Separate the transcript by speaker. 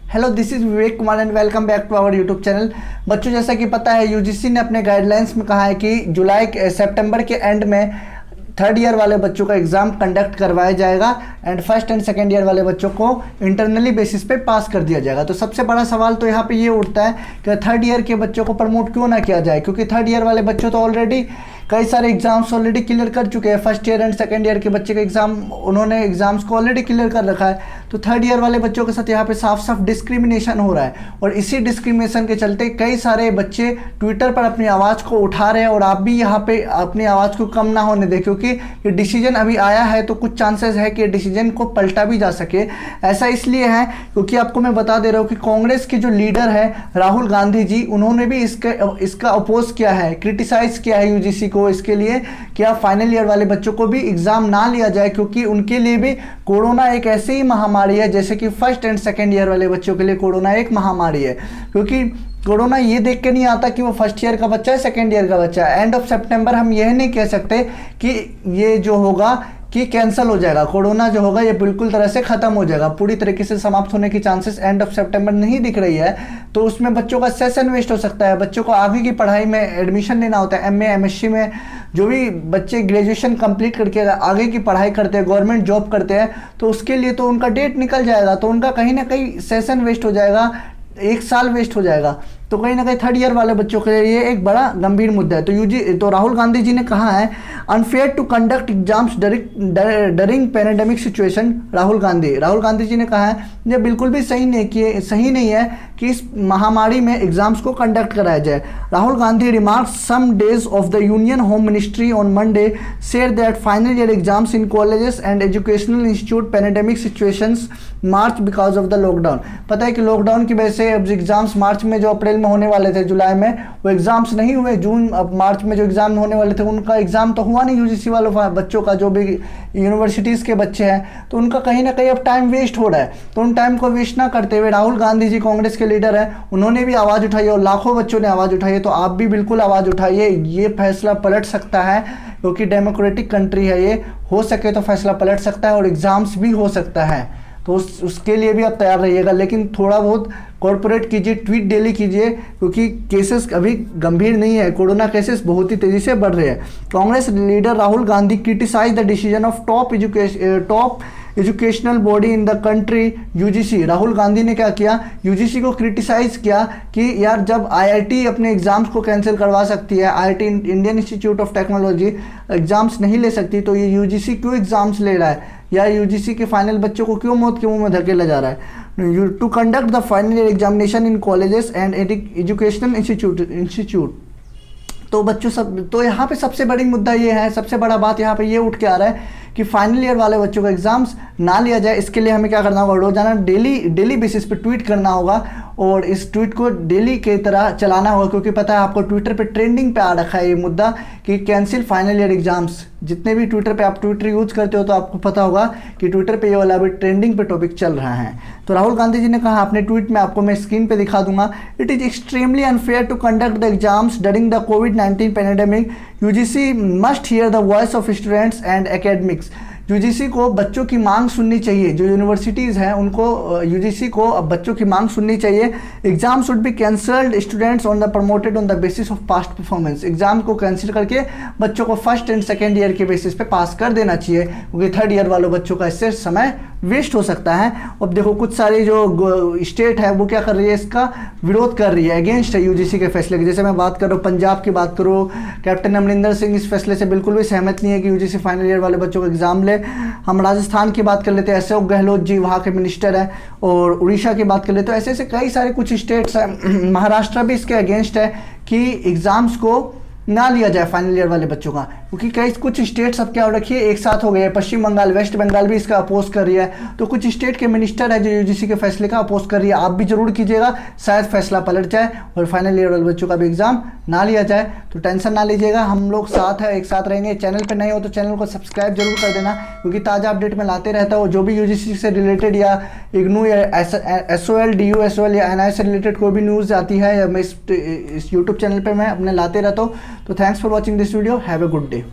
Speaker 1: Hello, this is Vivek Kumar and welcome back to our YouTube channel. बच्चों, जैसा कि पता है यूजीसी ने अपने गाइडलाइंस में कहा है कि सितंबर के एंड में थर्ड ईयर वाले बच्चों का एग्जाम कंडक्ट करवाया जाएगा and first and second year वाले बच्चों को इंटरनली बेसिस पे पास कर दिया जाएगा। तो सबसे बड़ा सवाल तो यहाँ पे ये उठता है कि थर्ड ईयर के बच्चों को प्रमोट क्यों ना किया जाए, क्योंकि थर्ड ईयर वाले बच्चों तो ऑलरेडी कई सारे एग्जाम्स ऑलरेडी क्लियर कर चुके हैं। First year and second year के बच्चे का उन्होंने एग्जाम्स को ऑलरेडी क्लियर कर रखा है। तो थर्ड ईयर वाले बच्चों के साथ यहाँ पे साफ साफ डिस्क्रिमिनेशन हो रहा है और इसी डिस्क्रिमिनेशन के चलते कई सारे बच्चे ट्विटर पर अपनी आवाज़ को उठा रहे हैं। और आप भी यहाँ पे अपनी आवाज़ को कम ना होने दें, क्योंकि ये डिसीजन अभी आया है तो कुछ चांसेस है कि डिसीजन को पलटा भी जा सके। ऐसा इसलिए है क्योंकि आपको मैं बता दे रहा हूँ कि कांग्रेस के जो लीडर है राहुल गांधी जी, उन्होंने भी इसका अपोज किया है, क्रिटिसाइज किया है यूजीसी को इसके लिए कि आप फाइनल ईयर वाले बच्चों को भी एग्जाम ना लिया जाए, क्योंकि उनके लिए भी कोरोना एक ऐसी ही महामारी है जैसे कि फर्स्ट एंड सेकेंड ईयर वाले बच्चों के लिए कोरोना एक महामारी है। क्योंकि कोरोना ये देख के नहीं आता कि वो फर्स्ट ईयर का बच्चा है सेकेंड ईयर का बच्चा है। एंड ऑफ सितंबर हम यह नहीं कह सकते कि ये जो होगा कि कैंसिल हो जाएगा, कोरोना जो होगा ये बिल्कुल तरह से खत्म हो जाएगा, पूरी तरीके से समाप्त होने की चांसेस एंड ऑफ सितंबर नहीं दिख रही है। तो उसमें बच्चों का सेशन वेस्ट हो सकता है, बच्चों को आगे की पढ़ाई में एडमिशन लेना होता है। एमए एमएससी में जो भी बच्चे ग्रेजुएशन कंप्लीट करके आगे की पढ़ाई करते हैं, गवर्नमेंट जॉब करते हैं, तो उसके लिए तो उनका डेट निकल जाएगा, तो उनका कहीं ना कहीं सेशन वेस्ट हो जाएगा, एक साल वेस्ट हो जाएगा। तो कहीं ना कहीं थर्ड ईयर वाले बच्चों के लिए एक बड़ा गंभीर मुद्दा है। तो राहुल गांधी जी ने कहा है unfair to conduct exams during pandemic situation. Rahul Gandhi ji ने कहा है ये बिल्कुल भी सही नहीं है कि इस महामारी में एग्जाम्स को कंडक्ट कराया जाए। Rahul Gandhi remarks some days of the union home ministry on Monday said that final year exams in colleges and educational institute pandemic situations March because of the lockdown. पता है कि लॉकडाउन की वजह से अब एग्जाम्स मार्च में जो अप्रैल में होने वाले थे, जुलाई में वो एग्जाम्स नहीं हुए। जून अब मार्च में जो एग्जाम होने वाले थे उनका एग्जाम तो हुआ नहीं यूजीसी वालों बच्चों का, जो भी यूनिवर्सिटीज़ के बच्चे हैं। तो उनका कहीं ना कहीं अब टाइम वेस्ट हो रहा है। तो उन टाइम को वेस्ट ना करते हुए राहुल गांधी जी कांग्रेस के लीडर हैं, उन्होंने भी आवाज़ उठाई और लाखों बच्चों ने आवाज़ उठाई है। तो आप भी बिल्कुल आवाज़ उठाइए, ये फैसला पलट सकता है क्योंकि डेमोक्रेटिक कंट्री है ये, हो सके तो फैसला पलट सकता है और एग्जाम्स भी हो सकता है। तो उसके लिए भी आप तैयार रहिएगा, लेकिन थोड़ा बहुत कॉर्पोरेट कीजिए, ट्वीट डेली कीजिए, क्योंकि केसेस अभी गंभीर नहीं है, कोरोना केसेस बहुत ही तेजी से बढ़ रहे हैं। Congress leader Rahul Gandhi criticise the decision of top educational body in the country UGC. Rahul Gandhi ने क्या किया, यूजीसी को क्रिटिसाइज किया कि यार जब आईआईटी अपने एग्जाम्स को कैंसिल करवा सकती है, IIT Indian institute of technology exams नहीं ले सकती, तो ये यूजीसी क्यों एग्जाम्स ले रहा है, या यूजीसी के फाइनल बच्चों को क्यों मौत के मुंह में धकेला जा रहा है। To conduct the final year examination in colleges and educational institute. तो बच्चों तो यहाँ पे सबसे बड़ी मुद्दा ये है, सबसे बड़ा बात यहाँ पे ये उठ के आ रहा है कि फाइनल ईयर वाले बच्चों का एग्जाम्स ना लिया जाए। इसके लिए हमें क्या करना होगा, रोजाना डेली बेसिस पे ट्वीट करना होगा और इस ट्वीट को डेली की तरह चलाना होगा, क्योंकि पता है आपको ट्विटर पे ट्रेंडिंग पे आ रखा है ये मुद्दा कि कैंसिल फाइनल ईयर एग्जाम्स। जितने भी ट्विटर पे आप ट्विटर यूज करते हो तो आपको पता होगा कि ट्विटर पे ये वाला अभी ट्रेंडिंग पे टॉपिक चल रहा है। तो राहुल गांधी जी ने कहा अपने ट्वीट में, आपको मैं स्क्रीन पे दिखा दूंगा, it is extremely unfair to conduct the exams during the कोविड-19 pandemic. UGC must hear the voice of students and academics. UGC को बच्चों की मांग सुननी चाहिए, जो यूनिवर्सिटीज़ हैं उनको यूजीसी को अब बच्चों की मांग सुननी चाहिए। Exam should be cancelled students on the promoted on the basis of past performance. Exam को कैंसिल करके बच्चों को फर्स्ट एंड सेकेंड ईयर के बेसिस पे पास कर देना चाहिए, क्योंकि थर्ड ईयर वालों बच्चों का इससे समय वेस्ट हो सकता है। अब देखो कुछ सारी जो स्टेट है वो क्या कर रही है, इसका विरोध कर रही है, अगेंस्ट है यूजीसी के फैसले के। जैसे मैं बात कर रहा हूँ पंजाब की बात करूँ, कैप्टन अमरिंदर सिंह इस फैसले से बिल्कुल भी सहमत नहीं है कि यूजीसी फाइनल ईयर वाले बच्चों को एग्जाम ले। हम राजस्थान की बात कर लेते हैं, अशोक गहलोत जी वहाँ के मिनिस्टर हैं, और उड़ीसा की बात कर लेते हैं। ऐसे ऐसे कई सारे कुछ स्टेट्स हैं, महाराष्ट्र भी इसके अगेंस्ट है कि एग्जाम्स को ना लिया जाए फाइनल ईयर वाले बच्चों का, क्योंकि कई कुछ स्टेट्स अब क्या हो रखी है, एक साथ हो गए हैं। पश्चिम बंगाल, वेस्ट बंगाल भी इसका अपोज कर रही है। तो कुछ स्टेट के मिनिस्टर है जो यूजीसी के फैसले का अपोज कर रही है। आप भी जरूर कीजिएगा, शायद फैसला पलट जाए और फाइनल ईयर वाले बच्चों का भी एग्जाम ना लिया जाए। तो टेंशन ना लीजिएगा, हम लोग साथ है, एक साथ रहेंगे। चैनल पर नए हो तो चैनल को सब्सक्राइब जरूर कर देना, क्योंकि ताज़ा अपडेट में लाते रहता हूँ। जो भी यूजीसी से रिलेटेड या इग्नू या SOL DU या NI से रिलेटेड कोई भी न्यूज़ आती है, या मैं इस यूट्यूब चैनल पर मैं अपने लाते रहता हूँ। तो thanks for watching this video, have a good day.